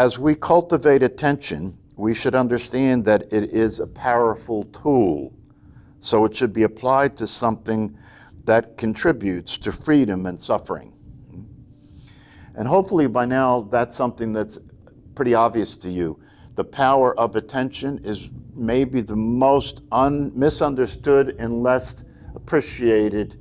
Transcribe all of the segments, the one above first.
As we cultivate attention, we should understand that it is a powerful tool. So it should be applied to something that contributes to freedom and suffering. And hopefully by now that's something that's pretty obvious to you. The power of attention is maybe the most misunderstood and less appreciated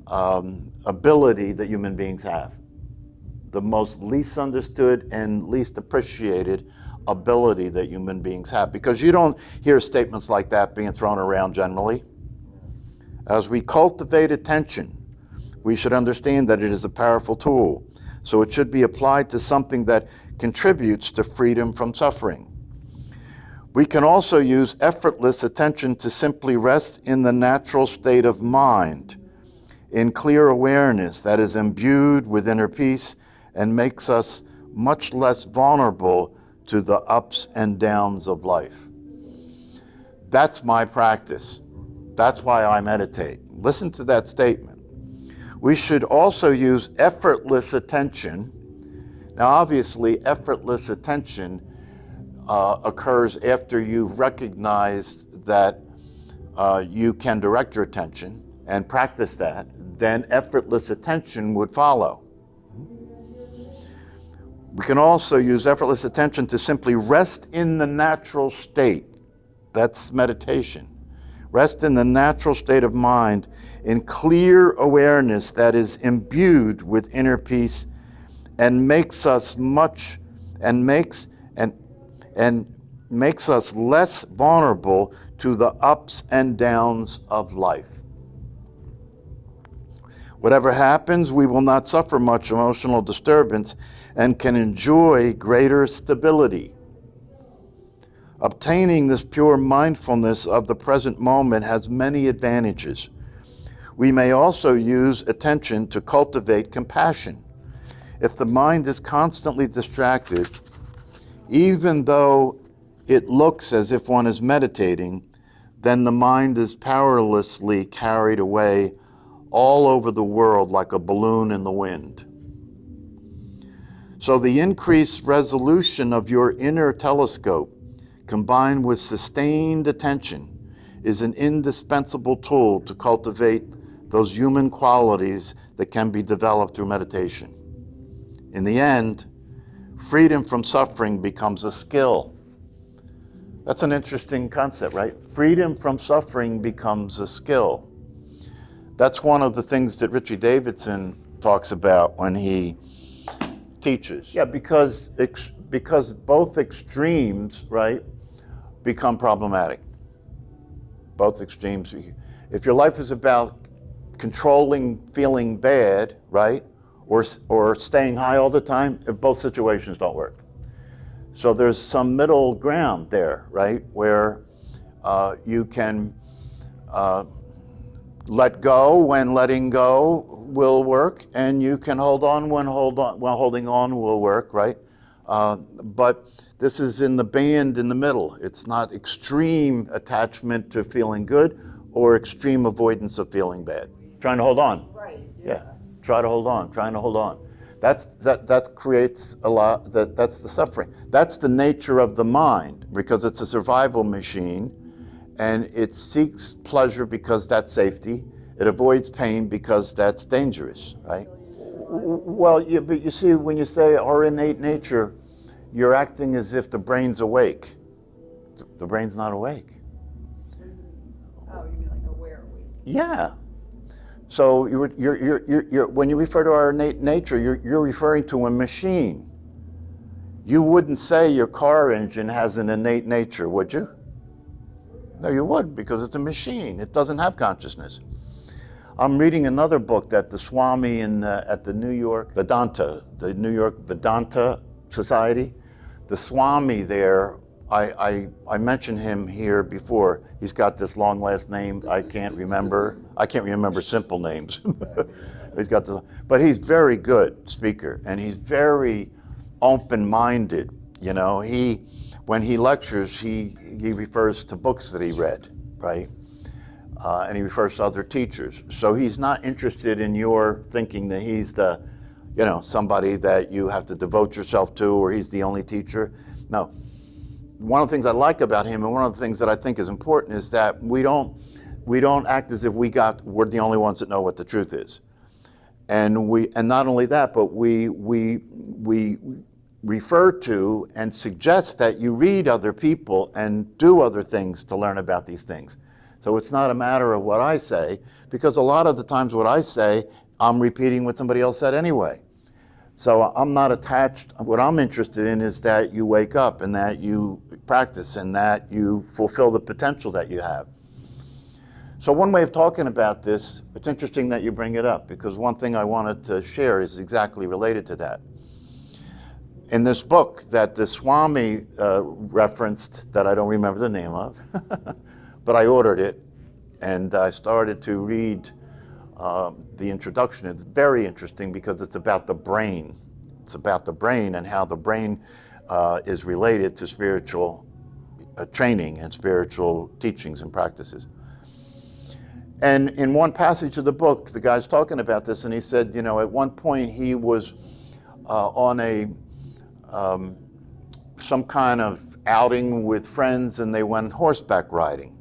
ability that human beings have. The most least understood and least appreciated ability that human beings have, because you don't hear statements like that being thrown around generally. As we cultivate attention, we should understand that it is a powerful tool, so it should be applied to something that contributes to freedom from suffering. We can also use effortless attention to simply rest in the natural state of mind, in clear awareness that is imbued with inner peace and makes us much less vulnerable to the ups and downs of life. That's my practice. That's why I meditate. Listen to that statement. We should also use effortless attention. Now, obviously, effortless attention occurs after you've recognized that you can direct your attention and practice that. Then effortless attention would follow. We can also use effortless attention to simply rest in the natural state. That's meditation. Rest in the natural state of mind in clear awareness that is imbued with inner peace and makes us makes us less vulnerable to the ups and downs of life. Whatever happens, we will not suffer much emotional disturbance and can enjoy greater stability. Obtaining this pure mindfulness of the present moment has many advantages. We may also use attention to cultivate compassion. If the mind is constantly distracted, even though it looks as if one is meditating, then the mind is powerlessly carried away all over the world like a balloon in the wind. So the increased resolution of your inner telescope, combined with sustained attention, is an indispensable tool to cultivate those human qualities that can be developed through meditation. In the end, freedom from suffering becomes a skill. That's an interesting concept, right? Freedom from suffering becomes a skill. That's one of the things that Richie Davidson talks about when he teaches. Yeah, because both extremes, right, become problematic. Both extremes. If your life is about controlling feeling bad, right, or staying high all the time, both situations don't work. So there's some middle ground there, right, where you can let go when letting go will work, and you can hold on when holding on will work, right? But this is in the band in the middle. It's not extreme attachment to feeling good or extreme avoidance of feeling bad. Trying to hold on. Right. Yeah. Trying to hold on. That creates a lot, that's the suffering. That's the nature of the mind, because it's a survival machine, and it seeks pleasure because that's safety. It avoids pain because that's dangerous, right? Well, but you see, when you say our innate nature, you're acting as if the brain's awake. The brain's not awake. Oh, you mean like aware awake? Yeah. So you're when you refer to our innate nature, you're referring to a machine. You wouldn't say your car engine has an innate nature, would you? No, you wouldn't, because it's a machine. It doesn't have consciousness. I'm reading another book that the Swami at the New York Vedanta Society, the Swami there, I mentioned him here before. He's got this long last name I can't remember. I can't remember simple names. But he's very good speaker, and he's very open-minded. You know, when he lectures, he refers to books that he read, right? And he refers to other teachers. So he's not interested in your thinking that he's the, somebody that you have to devote yourself to, or he's the only teacher. No. One of the things I like about him, and one of the things that I think is important, is that we don't act as if we're the only ones that know what the truth is. And not only that, but we refer to and suggest that you read other people and do other things to learn about these things. So it's not a matter of what I say, because a lot of the times what I say, I'm repeating what somebody else said anyway. So I'm not attached. What I'm interested in is that you wake up and that you practice and that you fulfill the potential that you have. So one way of talking about this, it's interesting that you bring it up, because one thing I wanted to share is exactly related to that. In this book that the Swami referenced, that I don't remember the name of, but I ordered it and I started to read the introduction. It's very interesting because it's about the brain. It's about the brain and how the brain is related to spiritual training and spiritual teachings and practices. And in one passage of the book, the guy's talking about this, and he said, at one point he was on some kind of outing with friends, and they went horseback riding.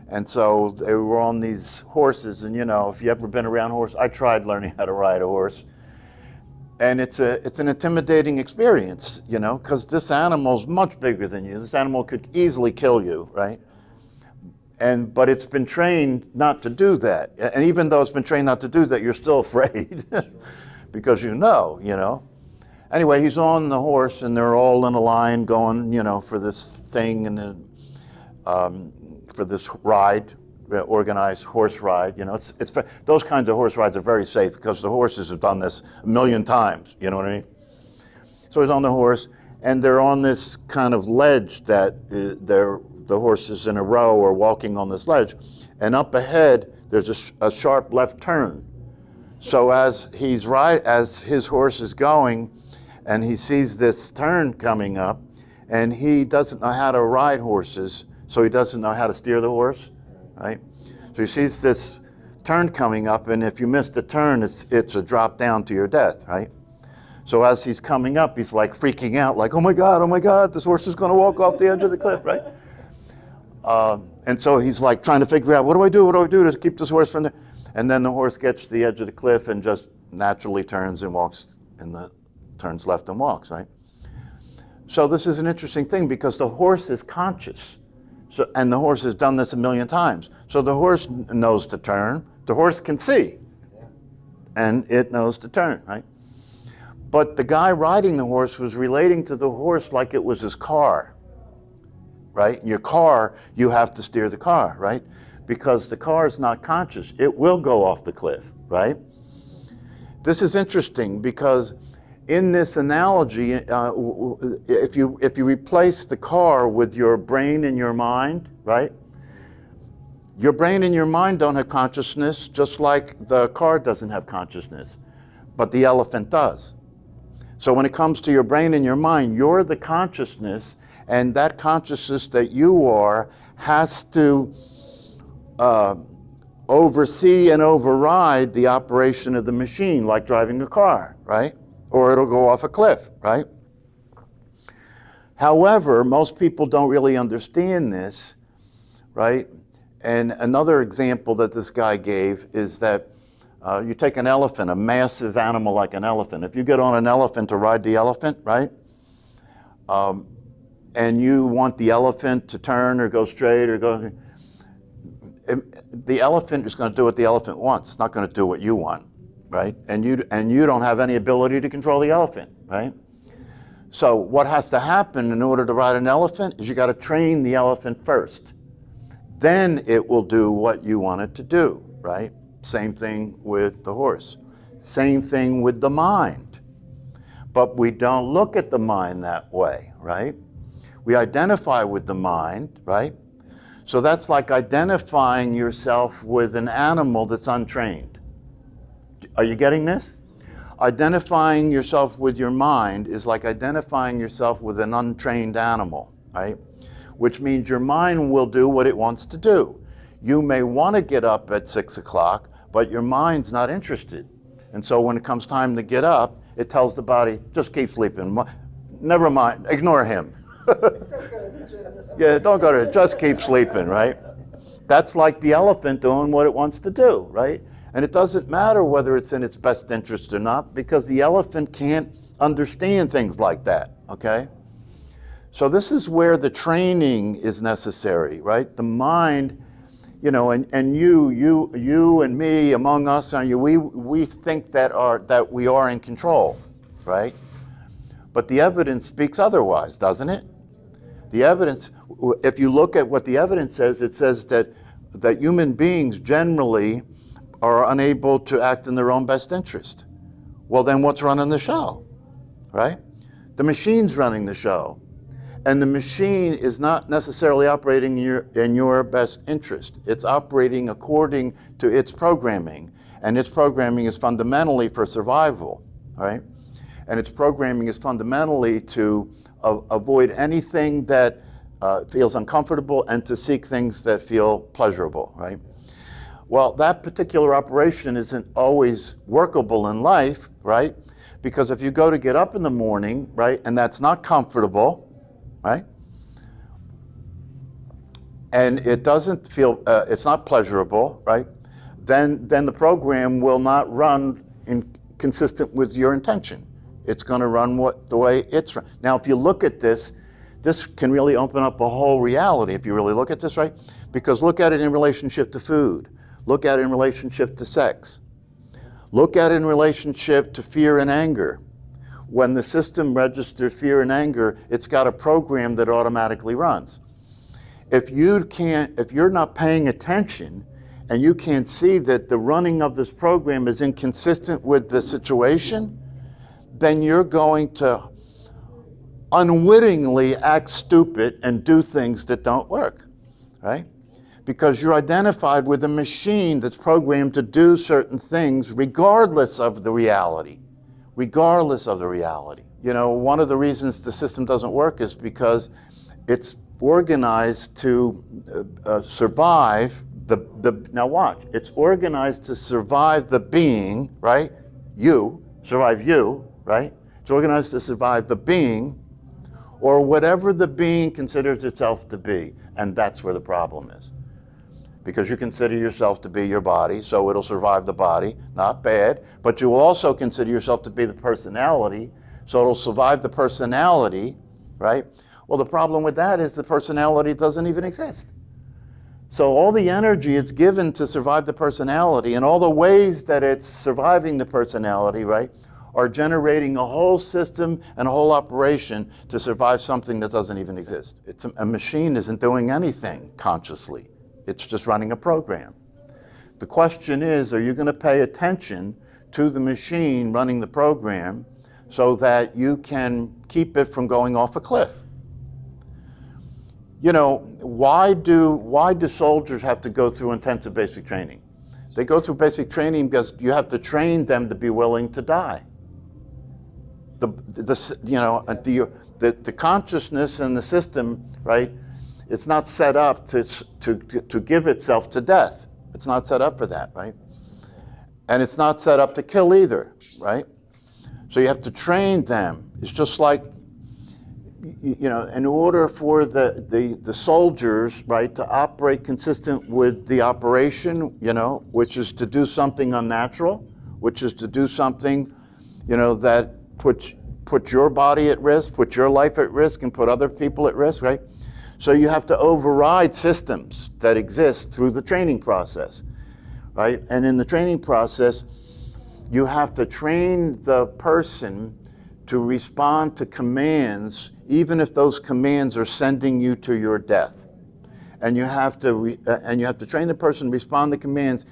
And so they were on these horses, and if you've ever been around horses, I tried learning how to ride a horse. And it's an intimidating experience, because this animal's much bigger than you. This animal could easily kill you, right? But it's been trained not to do that. And even though it's been trained not to do that, you're still afraid because you know. Anyway, he's on the horse, and they're all in a line going, for this thing, and for this ride, organized horse ride. It's those kinds of horse rides are very safe because the horses have done this a million times. You know what I mean? So he's on the horse, and they're on this kind of ledge that the horses in a row are walking on this ledge, and up ahead there's a sharp left turn. So as his horse is going, and he sees this turn coming up, and he doesn't know how to ride horses, so he doesn't know how to steer the horse, right? So he sees this turn coming up, and if you miss the turn, it's a drop down to your death, right? So as he's coming up, he's like freaking out, like, oh my God, this horse is going to walk off the edge of the cliff, right? And so he's like trying to figure out, what do I do to keep this horse from there? And then the horse gets to the edge of the cliff and just naturally turns and walks, turns left and walks, right? So this is an interesting thing because the horse is conscious. And the horse has done this a million times. So the horse knows to turn. The horse can see. And it knows to turn, right? But the guy riding the horse was relating to the horse like it was his car, right? In your car, you have to steer the car, right? Because the car is not conscious. It will go off the cliff, right? This is interesting because in this analogy, if you replace the car with your brain and your mind, right? Your brain and your mind don't have consciousness, just like the car doesn't have consciousness, but the elephant does. So when it comes to your brain and your mind, you're the consciousness, and that consciousness that you are has to oversee and override the operation of the machine, like driving a car, right? Or it'll go off a cliff, right? However, most people don't really understand this, right? And another example that this guy gave is that you take an elephant, a massive animal like an elephant. If you get on an elephant to ride the elephant, right? And you want the elephant to turn or go straight or go, the elephant is going to do what the elephant wants. It's not going to do what you want, right? And you don't have any ability to control the elephant, right? So what has to happen in order to ride an elephant is you got to train the elephant first. Then it will do what you want it to do, right? Same thing with the horse. Same thing with the mind. But we don't look at the mind that way, right? We identify with the mind, right? So that's like identifying yourself with an animal that's untrained. Are you getting this? Identifying yourself with your mind is like identifying yourself with an untrained animal, right? Which means your mind will do what it wants to do. You may want to get up at 6 o'clock, but your mind's not interested. And so when it comes time to get up, it tells the body, just keep sleeping. Never mind, ignore him. Don't go to the gym this week. Yeah, don't go to it, just keep sleeping, right? That's like the elephant doing what it wants to do, right? And it doesn't matter whether it's in its best interest or not, because the elephant can't understand things like that, okay? So this is where the training is necessary, right? The mind, you know, and you and me, among us, we think that we are in control, right? But the evidence speaks otherwise, doesn't it? The evidence, if you look at what the evidence says, it says that human beings generally are unable to act in their own best interest. Well, then what's running the show, right? The machine's running the show. And the machine is not necessarily operating in your best interest. It's operating according to its programming. And its programming is fundamentally for survival, right? And its programming is fundamentally to avoid anything that feels uncomfortable and to seek things that feel pleasurable, right? Well, that particular operation isn't always workable in life, right? Because if you go to get up in the morning, right, and that's not comfortable, right? And it doesn't feel, it's not pleasurable, right? Then the program will not run consistent with your intention. It's going to run the way it's run. Now, if you look at this can really open up a whole reality if you really look at this, right? Because look at it in relationship to food. Look at it in relationship to sex. Look at it in relationship to fear and anger. When the system registers fear and anger, it's got a program that automatically runs. If you're not paying attention and you can't see that the running of this program is inconsistent with the situation, then you're going to unwittingly act stupid and do things that don't work, right? Because you're identified with a machine that's programmed to do certain things regardless of the reality. Regardless of the reality. You know, one of the reasons the system doesn't work is because it's organized to survive now watch, it's organized to survive the being, right? Survive you, right? It's organized to survive the being or whatever the being considers itself to be. And that's where the problem is. Because you consider yourself to be your body, so it'll survive the body, not bad, but you will also consider yourself to be the personality, so it'll survive the personality, right? Well, the problem with that is the personality doesn't even exist. So all the energy it's given to survive the personality and all the ways that it's surviving the personality, right, are generating a whole system and a whole operation to survive something that doesn't even exist. A machine isn't doing anything consciously. It's just running a program. The question is, are you going to pay attention to the machine running the program so that you can keep it from going off a cliff? You know, why do soldiers have to go through intensive basic training? They go through basic training because you have to train them to be willing to die. The consciousness and the system, right? It's not set up to give itself to death. It's not set up for that, right? And it's not set up to kill either, right? So you have to train them. It's just like, you know, in order for the soldiers, right, to operate consistent with the operation, you know, which is to do something unnatural, which is to do something, you know, that put your body at risk, put your life at risk, and put other people at risk, right? So you have to override systems that exist through the training process, right? And in the training process, you have to train the person to respond to commands, even if those commands are sending you to your death. And you have to train the person to respond to commands,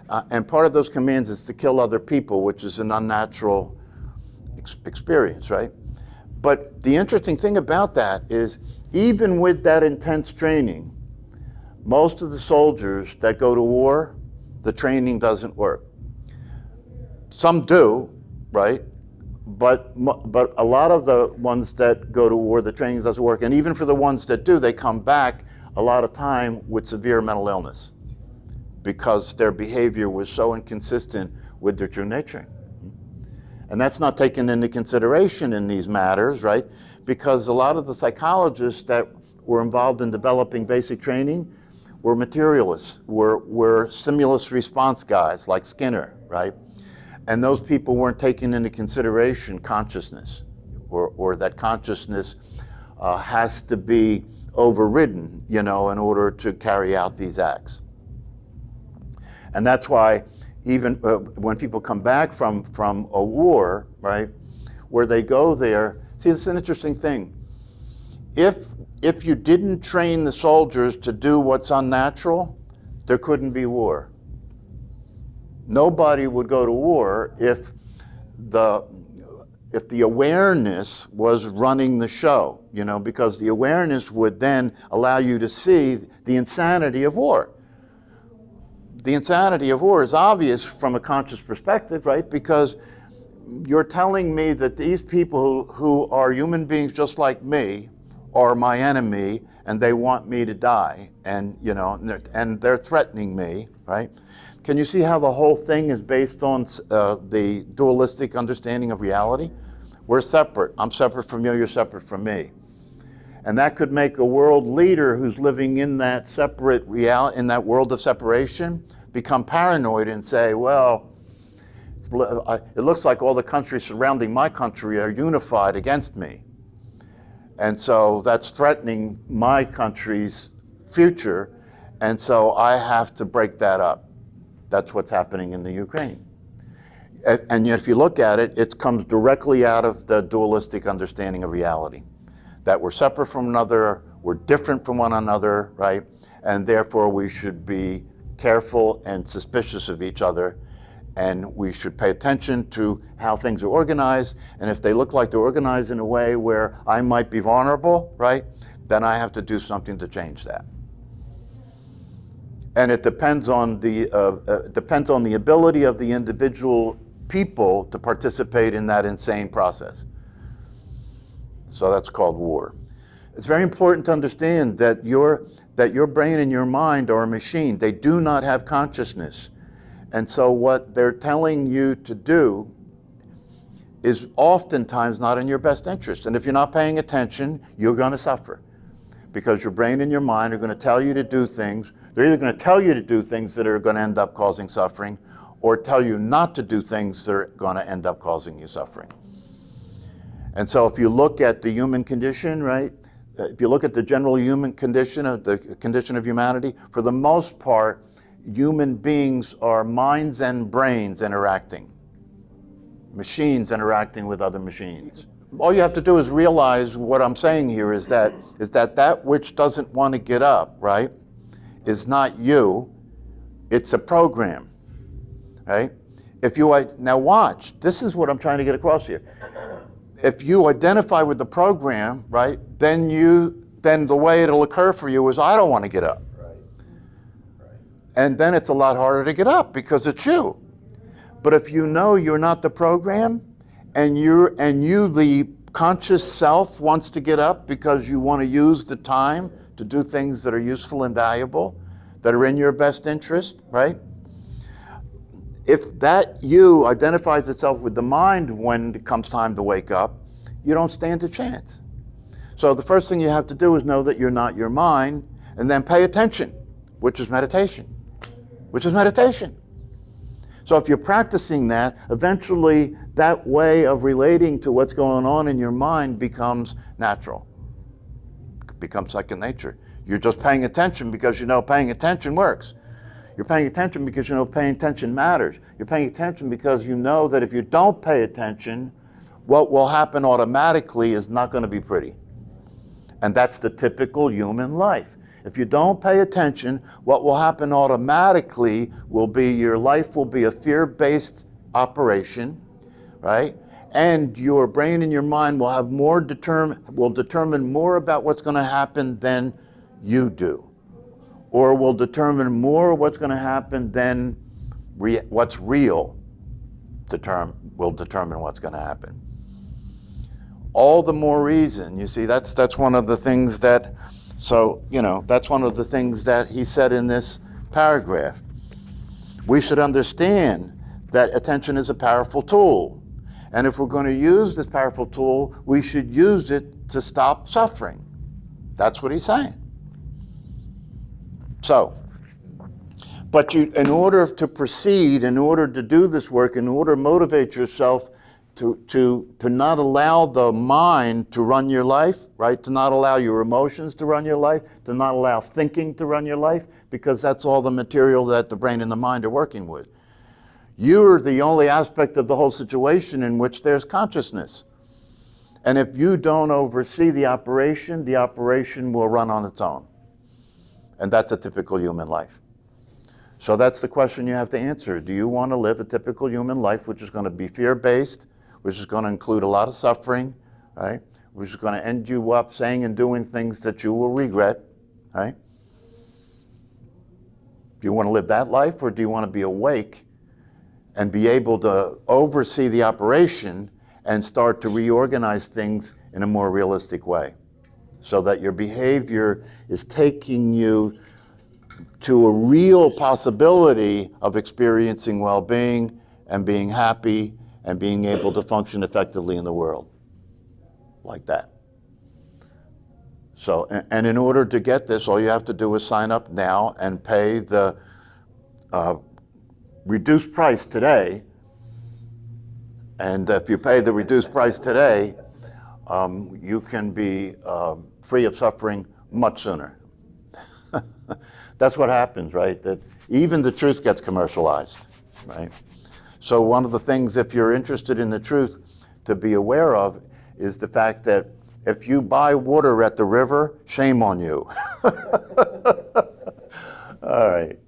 and part of those commands is to kill other people, which is an unnatural experience, right? But the interesting thing about that is, even with that intense training, most of the soldiers that go to war, the training doesn't work. Some do, right? But a lot of the ones that go to war, the training doesn't work. And even for the ones that do, they come back a lot of time with severe mental illness because their behavior was so inconsistent with their true nature. And that's not taken into consideration in these matters, right? Because a lot of the psychologists that were involved in developing basic training were materialists, were stimulus response guys like Skinner, right? And those people weren't taking into consideration consciousness, or that consciousness has to be overridden, in order to carry out these acts. And that's why even when people come back from a war, right, where they go there, see, it's an interesting thing. If you didn't train the soldiers to do what's unnatural, there couldn't be war. Nobody would go to war if the awareness was running the show, because the awareness would then allow you to see the insanity of war. The insanity of war is obvious from a conscious perspective, right? Because you're telling me that these people who are human beings just like me are my enemy, and they want me to die, and they're threatening me, right? Can you see how the whole thing is based on the dualistic understanding of reality? We're separate. I'm separate from you, you're separate from me. And that could make a world leader who's living in that separate reality, in that world of separation, become paranoid and say, well, it looks like all the countries surrounding my country are unified against me. And so that's threatening my country's future, and so I have to break that up. That's what's happening in the Ukraine. And yet if you look at it, it comes directly out of the dualistic understanding of reality. That we're separate from another, we're different from one another, right? And therefore we should be careful and suspicious of each other, and we should pay attention to how things are organized, and if they look like they're organized in a way where I might be vulnerable, right, then I have to do something to change that. And it depends on the ability of the individual people to participate in that insane process. So that's called war. It's very important to understand that your brain and your mind are a machine. They do not have consciousness. And so what they're telling you to do is oftentimes not in your best interest. And if you're not paying attention, you're going to suffer. Because your brain and your mind are going to tell you to do things. They're either going to tell you to do things that are going to end up causing suffering, or tell you not to do things that are going to end up causing you suffering. And so if you look at the human condition, right, if you look at the general human condition, the condition of humanity, for the most part, human beings are minds and brains interacting, machines interacting with other machines. All you have to do is realize what I'm saying here is that which doesn't want to get up, right, is not you, it's a program, right? Now watch, this is what I'm trying to get across here. If you identify with the program, right, then the way it'll occur for you is I don't want to get up. And then it's a lot harder to get up because it's you. But if you know you're not the program, and you, the conscious self, wants to get up because you want to use the time to do things that are useful and valuable, that are in your best interest, right? If that you identifies itself with the mind when it comes time to wake up, you don't stand a chance. So the first thing you have to do is know that you're not your mind, and then pay attention, which is meditation. So if you're practicing that, eventually that way of relating to what's going on in your mind becomes natural, becomes second nature. You're just paying attention because you know paying attention works. You're paying attention because you know paying attention matters. You're paying attention because you know that if you don't pay attention, what will happen automatically is not going to be pretty. And that's the typical human life. If you don't pay attention, what will happen automatically will be your life will be a fear-based operation, right? And your brain and your mind will have will determine more about what's going to happen than you do, or will determine more what's going to happen than what's real. Will determine what's going to happen. All the more reason, you see, that's one of the things that. So, that's one of the things that he said in this paragraph. We should understand that attention is a powerful tool. And if we're going to use this powerful tool, we should use it to stop suffering. That's what he's saying. So, but in order to proceed, in order to do this work, in order to motivate yourself to not allow the mind to run your life, right? To not allow your emotions to run your life, to not allow thinking to run your life, because that's all the material that the brain and the mind are working with. You're the only aspect of the whole situation in which there's consciousness. And if you don't oversee the operation will run on its own. And that's a typical human life. So that's the question you have to answer. Do you want to live a typical human life, which is going to be fear-based, which is going to include a lot of suffering, right? Which is going to end you up saying and doing things that you will regret, right? Do you want to live that life, or do you want to be awake and be able to oversee the operation and start to reorganize things in a more realistic way, so that your behavior is taking you to a real possibility of experiencing well-being and being happy and being able to function effectively in the world, like that. So, and in order to get this, all you have to do is sign up now and pay the reduced price today. And if you pay the reduced price today, you can be free of suffering much sooner. That's what happens, right? That even the truth gets commercialized, right? So one of the things, if you're interested in the truth, to be aware of is the fact that if you buy water at the river, shame on you. All right.